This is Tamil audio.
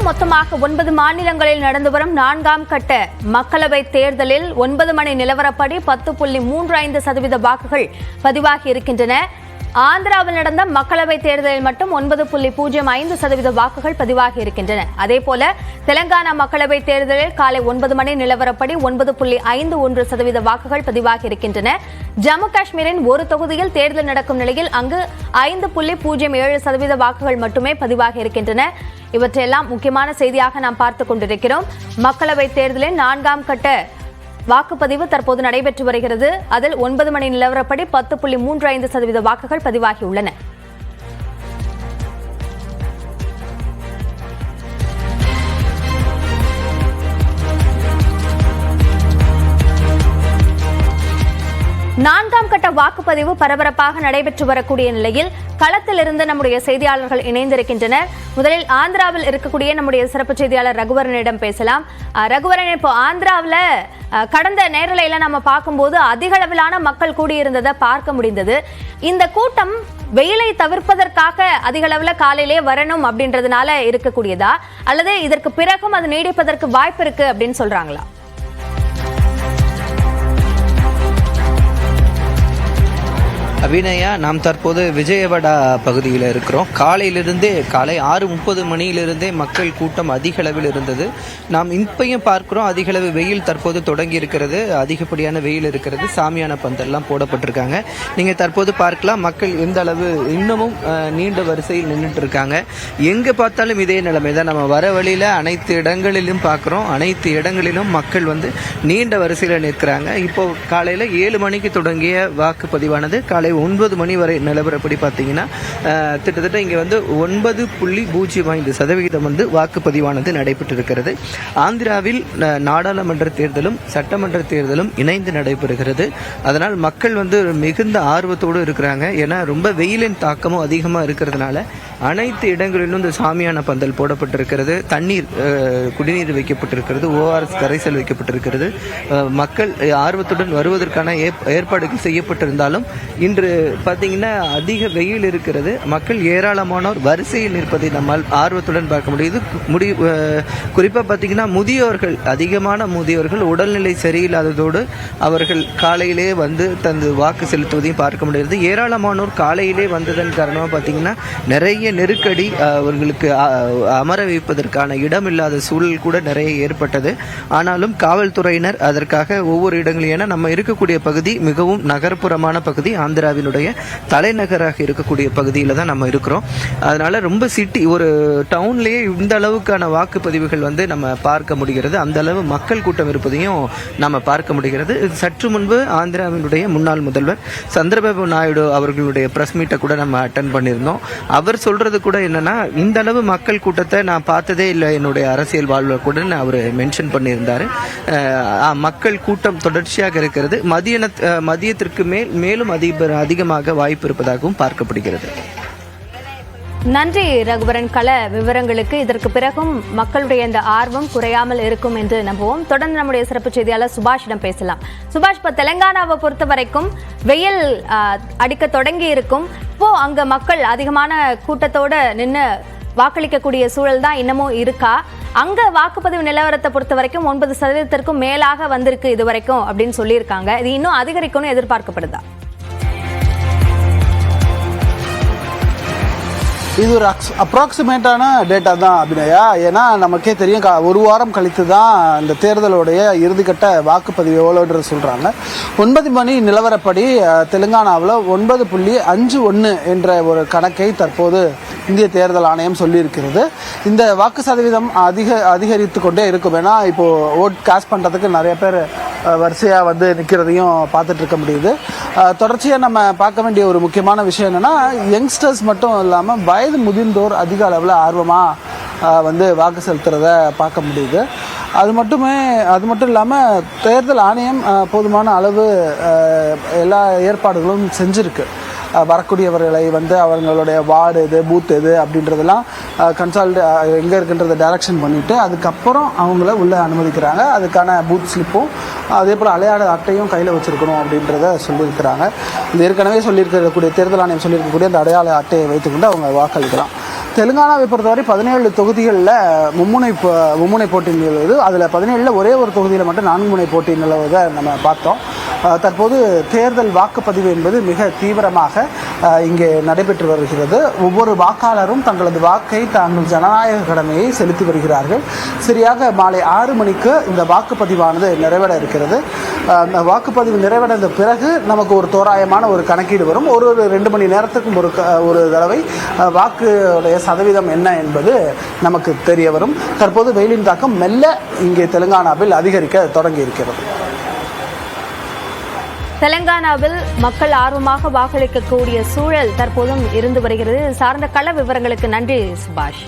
மொத்தமாக 9 மாநிலங்களில் நடந்து வரும் 4ஆம் கட்ட மக்களவை தேர்தலில் 9 மணி நிலவரப்படி 10.35% வாக்குகள் பதிவாகி இருக்கின்றன. ஆந்திராவில் நடந்த மக்களவை தேர்தலில் மட்டும் 9.05% வாக்குகள் பதிவாகி இருக்கின்றன. அதேபோல தெலங்கானா மக்களவை தேர்தலில் காலை 9 மணி நிலவரப்படி 9.51% வாக்குகள் பதிவாகி இருக்கின்றன. ஜம்மு காஷ்மீரின் ஒரு தொகுதியில் தேர்தல் நடக்கும் நிலையில் அங்கு 5.07% வாக்குகள் மட்டுமே பதிவாகி இருக்கின்றன. இவற்றையெல்லாம் முக்கியமான செய்தியாக நாம் பார்த்துக் கொண்டிருக்கிறோம். மக்களவை தேர்தலின் 4ஆம் கட்ட வாக்குப்பதிவு தற்போது நடைபெற்று வருகிறது. அதில் 9 மணி நிலவரப்படி 10.35% வாக்குகள் பதிவாகியுள்ளன. நான்காம் கட்ட வாக்குப்பதிவு பரபரப்பாக நடைபெற்று வரக்கூடிய நிலையில் களத்திலிருந்து நம்முடைய செய்தியாளர்கள் இணைந்திருக்கின்றனர். முதலில் ஆந்திராவில் இருக்கக்கூடிய நம்முடைய சிறப்பு செய்தியாளர் ரகுவரனிடம் பேசலாம். ரகுவரன், இப்போ ஆந்திராவில் கடந்த நேரலையில நம்ம பார்க்கும்போது அதிக அளவிலான மக்கள் கூடியிருந்ததை பார்க்க முடிந்தது. இந்த கூட்டம் வெயிலை தவிர்ப்பதற்காக அதிக அளவில் காலையிலே வரணும் அப்படின்றதுனால இருக்கக்கூடியதா, அல்லது இதற்கு பிறகும் அது நீடிப்பதற்கு வாய்ப்பு இருக்கு அப்படின்னு சொல்றாங்களா? அபிநயா, நாம் தற்போது விஜயவாடா பகுதியில் இருக்கிறோம். காலை 6:30 மணியிலிருந்தே மக்கள் கூட்டம் அதிக அளவில் இருந்தது. நாம் இப்பையும் பார்க்கிறோம், அதிக அளவு வெயில் தற்போது தொடங்கி இருக்கிறது. அதிகப்படியான வெயில் இருக்கிறது. சாமியான பந்தெல்லாம் போடப்பட்டிருக்காங்க. நீங்கள் தற்போது பார்க்கலாம், மக்கள் எந்த அளவு இன்னமும் நீண்ட வரிசையில் நின்றுட்டு இருக்காங்க. எங்கே பார்த்தாலும் இதே நிலைமை தான். நம்ம வர வழியில் அனைத்து இடங்களிலும் பார்க்குறோம். அனைத்து இடங்களிலும் மக்கள் நீண்ட வரிசையில் நிற்கிறாங்க. இப்போ காலையில் 7 மணிக்கு தொடங்கிய வாக்குப்பதிவானது காலை 9 மணி வரை நிலவரப்படி பார்த்தீங்கன்னா கிட்டத்தட்ட இங்கே 9.05% வாக்குப்பதிவானது நடைபெற்றிருக்கிறது. ஆந்திராவில் நாடாளுமன்ற தேர்தலும் சட்டமன்ற தேர்தலும் இணைந்து நடைபெறுகிறது. அதனால் மக்கள் மிகுந்த ஆர்வத்தோடு இருக்கிறாங்க. ஏன்னா ரொம்ப வெயிலின் தாக்கமும் அதிகமாக இருக்கிறதுனால அனைத்து இடங்களிலும் இந்த சாமியான பந்தல் போடப்பட்டிருக்கிறது. தண்ணீர் குடிநீர் வைக்கப்பட்டிருக்கிறது. ORS கரைசல் வைக்கப்பட்டிருக்கிறது. மக்கள் ஆர்வத்துடன் வருவதற்கான ஏற்பாடுகள் செய்யப்பட்டிருந்தாலும் இன்று பார்த்தீங்கன்னா அதிக வெயில் இருக்கிறது. மக்கள் ஏராளமானோர் வரிசையில் நிற்பதை நம்மால் ஆர்வத்துடன் பார்க்க முடியுது. குறிப்பாக பார்த்தீங்கன்னா அதிகமான முதியோர்கள் உடல்நிலை சரியில்லாததோடு அவர்கள் காலையிலே தந்து வாக்கு செலுத்துவதையும் பார்க்க முடியுது. ஏராளமானோர் காலையிலே வந்ததன் காரணமாக பார்த்தீங்கன்னா நிறைய நெருக்கடி, அவர்களுக்கு அமர வைப்பதற்கான இடம் இல்லாத சூழல் கூட நிறைய ஏற்பட்டது. ஆனாலும் காவல்துறையினர் அதற்காக ஒவ்வொரு இடங்களும், ஏன்னா நம்ம இருக்கக்கூடிய பகுதி மிகவும் நகர்ப்புறமான பகுதி, ஆந்திராவினுடைய தலைநகராக இருக்கக்கூடிய பகுதியில் தான் நம்ம இருக்கிறோம். அதனால ரொம்ப சிட்டி, ஒரு டவுன்லேயே இந்த அளவுக்கான வாக்குப்பதிவுகள் நம்ம பார்க்க முடிகிறது. அந்த அளவு மக்கள் கூட்டம் இருப்பதையும் நம்ம பார்க்க முடிகிறது. சற்று முன்பு ஆந்திராவினுடைய முன்னாள் முதல்வர் சந்திரபாபு நாயுடு அவர்களுடைய பிரஸ் மீட்டை கூட நம்ம அட்டன் பண்ணியிருந்தோம். அவர் சொல்றது கூட என்னன்னா, இந்த அளவு மக்கள் கூட்டத்தை நான் பார்த்ததே இல்லை என்னுடைய அரசியல் வாழ்வில் கூட அவர் மென்ஷன் பண்ணியிருந்தாரு. மக்கள் கூட்டம் தொடர்ச்சியாக இருக்கிறது. மதியத்திற்கு மேலும் அதிகமாக வாய்ப்பு இருப்பதாகவும் பார்க்கப்படுகிறது. நன்றி ரகுவரன், கள விவரங்களுக்கு. இதற்கு பிறகும் மக்களுடைய இந்த ஆர்வம் குறையாமல் இருக்கும் என்று நம்புவோம். தொடர்ந்து நம்முடைய சிறப்பு செய்தியாளர் சுபாஷிடம் பேசலாம். சுபாஷ், இப்ப தெலங்கானாவை பொறுத்த வரைக்கும் வெயில் அடிக்க தொடங்கி இருக்கும். இப்போ அங்க மக்கள் அதிகமான கூட்டத்தோட நின்று வாக்களிக்கக்கூடிய சூழல் தான் இன்னமும் இருக்கா? அங்க வாக்குப்பதிவு நிலவரத்தை பொறுத்த வரைக்கும் 9% மேலாக வந்திருக்கு இது வரைக்கும் அப்படின்னு சொல்லியிருக்காங்க. இது இன்னும் அதிகரிக்கும்னு எதிர்பார்க்கப்படுதா? இது ஒரு அப்ராக்சிமேட்டான டேட்டா தான் அபிநயா. ஏன்னா நமக்கே தெரியும், ஒரு வாரம் கழித்து தான் இந்த தேர்தலுடைய இறுதிக்கட்ட வாக்குப்பதிவு எவ்வளோன்றது சொல்கிறாங்க. 9 மணி நிலவரப்படி தெலுங்கானாவில் 9.51 என்ற ஒரு கணக்கை தற்போது இந்திய தேர்தல் ஆணையம் சொல்லியிருக்கிறது. இந்த வாக்கு சதவீதம் அதிகரித்து கொண்டே இருக்கும். ஏன்னா இப்போது ஓட் காஸ்ட் பண்ணுறதுக்கு நிறைய பேர் வரிசையாக நிற்கிறதையும் பார்த்துட்டு இருக்க முடியுது. தொடர்ச்சியாக நம்ம பார்க்க வேண்டிய ஒரு முக்கியமான விஷயம் என்னென்னா, யங்ஸ்டர்ஸ் மட்டும் இல்லாமல் வயது முதிர்ந்தோர் அதிக அளவில் ஆர்வமாக வாக்கு செலுத்துறத பார்க்க முடியுது. அது மட்டும் இல்லாமல் தேர்தல் ஆணையம் போதுமான அளவு எல்லா ஏற்பாடுகளும் செஞ்சுருக்கு. வரக்கூடியவர்களை அவங்களுடைய வார்டு எது, பூத் எது அப்படின்றதெல்லாம் கன்சல்ட் எங்கே இருக்குன்றதை டைரக்ஷன் பண்ணிவிட்டு அதுக்கப்புறம் அவங்கள உள்ளே அனுமதிக்கிறாங்க. அதுக்கான பூத் ஸ்லிப்பும் அதே போல் அலையாட அட்டையும் கையில் வச்சுருக்கணும் அப்படின்றத சொல்லியிருக்கிறாங்க. இது ஏற்கனவே சொல்லியிருக்கக்கூடிய தேர்தல் ஆணையம் சொல்லியிருக்கக்கூடிய அந்த அடையாள அட்டையை வைத்துக்கொண்டு அவங்க வாக்களிக்கலாம். தெலுங்கானாவை பொறுத்தவரை 17 தொகுதிகளில் மும்முனை போட்டி நிலவுது. அதில் 17 ஒரே ஒரு தொகுதியில் மட்டும் 4 முனை போட்டி நிலவுவதை நம்ம பார்த்தோம். தற்போது தேர்தல் வாக்குப்பதிவு என்பது மிக தீவிரமாக இங்கே நடைபெற்று வருகிறது. ஒவ்வொரு வாக்காளரும் தங்களது வாக்கை தாங்கள் ஜனநாயக கடமையை செலுத்தி வருகிறார்கள். சரியாக மாலை 6 மணிக்கு இந்த வாக்குப்பதிவானது நிறைவட இருக்கிறது. அந்த வாக்குப்பதிவு நிறைவடைந்த பிறகு நமக்கு ஒரு தோராயமான ஒரு கணக்கீடு வரும். ஒரு 2 மணி நேரத்துக்கும் ஒரு தடவை வாக்குடைய சதவீதம் என்ன என்பது நமக்கு தெரிய வரும். தற்போது வெயிலின் தாக்கம் மெல்ல இங்கே தெலுங்கானாவில் அதிகரிக்க தொடங்கி இருக்கிறது. தெலங்கானாவில் மக்கள் ஆர்வமாக வாக்களிக்கக்கூடிய சூழல் தற்போதும் இருந்து வருகிறது. சார்ந்த கள விவரங்களுக்கு நன்றி சுபாஷ்.